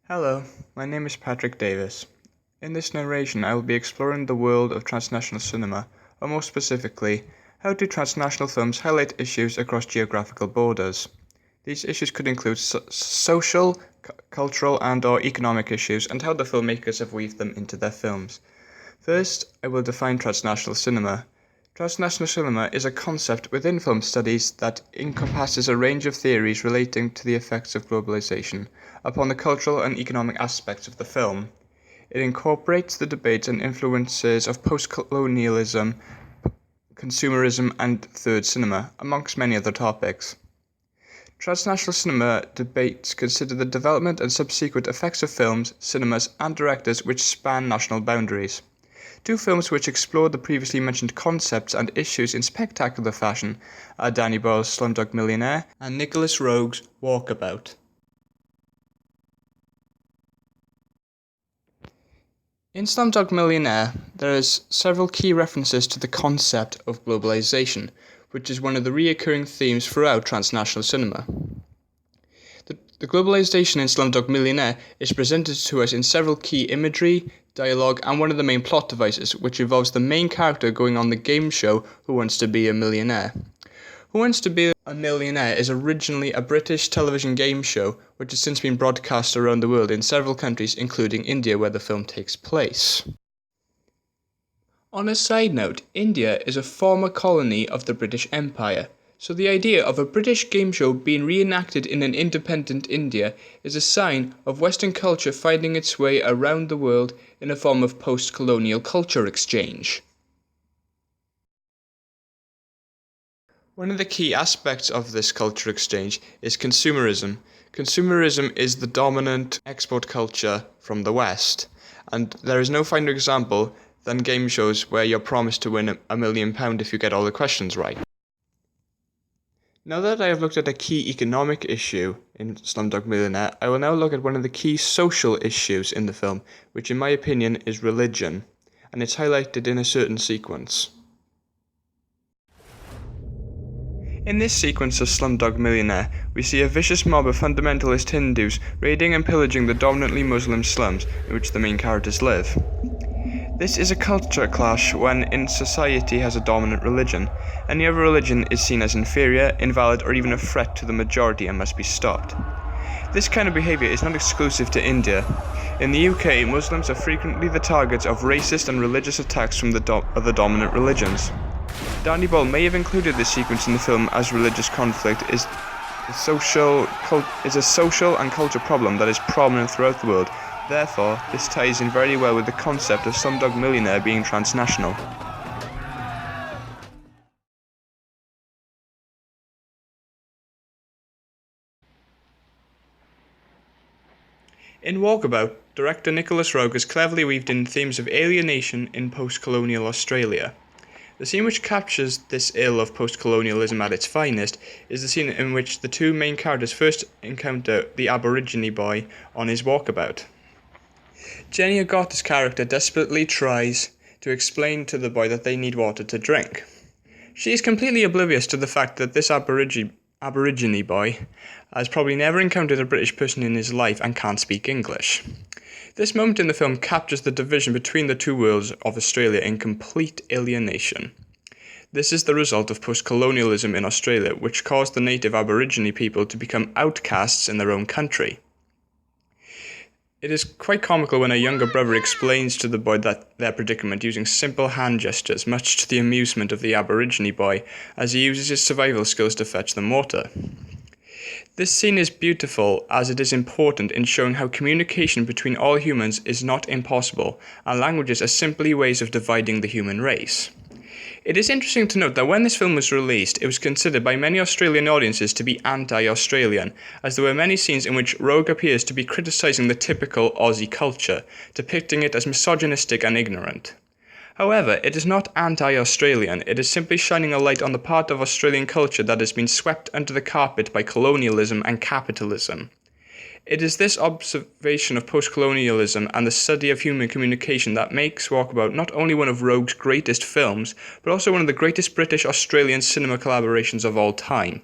Hello, my name is Patrick Davies. In this narration, I will be exploring the world of transnational cinema, or more specifically, how do transnational films highlight issues across geographical borders. These issues could include social, cultural and/or economic issues, and how the filmmakers have weaved them into their films. First, I will define transnational cinema. Transnational cinema is a concept within film studies that encompasses a range of theories relating to the effects of globalization upon the cultural and economic aspects of the film. It incorporates the debates and influences of post-colonialism, consumerism, and third cinema, amongst many other topics. Transnational cinema debates consider the development and subsequent effects of films, cinemas, and directors which span national boundaries. Two films which explore the previously mentioned concepts and issues in spectacular fashion are Danny Boyle's Slumdog Millionaire and Nicholas Roeg's Walkabout. In Slumdog Millionaire, there is several key references to the concept of globalization, which is one of the recurring themes throughout transnational cinema. The globalization in Slumdog Millionaire is presented to us in several key imagery, dialogue, and one of the main plot devices, which involves the main character going on the game show Who Wants to Be a Millionaire. Who Wants to Be a Millionaire is originally a British television game show, which has since been broadcast around the world in several countries, including India, where the film takes place. On a side note, India is a former colony of the British Empire. So the idea of a British game show being reenacted in an independent India is a sign of Western culture finding its way around the world in a form of post-colonial culture exchange. One of the key aspects of this culture exchange is consumerism. Consumerism is the dominant export culture from the West, and there is no finer example than game shows where you're promised to win £1 million if you get all the questions right. Now that I have looked at a key economic issue in Slumdog Millionaire, I will now look at one of the key social issues in the film, which in my opinion is religion, and it's highlighted in a certain sequence. In this sequence of Slumdog Millionaire, we see a vicious mob of fundamentalist Hindus raiding and pillaging the dominantly Muslim slums in which the main characters live. This is a culture clash when in society has a dominant religion. Any other religion is seen as inferior, invalid, or even a threat to the majority and must be stopped. This kind of behaviour is not exclusive to India. In the UK, Muslims are frequently the targets of racist and religious attacks from the other dominant religions. Danny Boyle may have included this sequence in the film as religious conflict is a social and cultural problem that is prominent throughout the world. Therefore, this ties in very well with the concept of Slumdog Millionaire being transnational. In Walkabout, director Nicholas Roeg has cleverly weaved in themes of alienation in post-colonial Australia. The scene which captures this ill of post-colonialism at its finest is the scene in which the two main characters first encounter the Aborigine boy on his walkabout. Jenny Agata's character desperately tries to explain to the boy that they need water to drink. She is completely oblivious to the fact that this Aborigine boy has probably never encountered a British person in his life and can't speak English. This moment in the film captures the division between the two worlds of Australia in complete alienation. This is the result of post-colonialism in Australia, which caused the native Aborigine people to become outcasts in their own country. It is quite comical when a younger brother explains to the boy their predicament using simple hand gestures, much to the amusement of the Aborigine boy, as he uses his survival skills to fetch them water. This scene is beautiful as it is important in showing how communication between all humans is not impossible, and languages are simply ways of dividing the human race. It is interesting to note that when this film was released, it was considered by many Australian audiences to be anti-Australian, as there were many scenes in which Roeg appears to be criticising the typical Aussie culture, depicting it as misogynistic and ignorant. However, it is not anti-Australian, it is simply shining a light on the part of Australian culture that has been swept under the carpet by colonialism and capitalism. It is this observation of post-colonialism and the study of human communication that makes Walkabout not only one of Roeg's greatest films, but also one of the greatest British-Australian cinema collaborations of all time.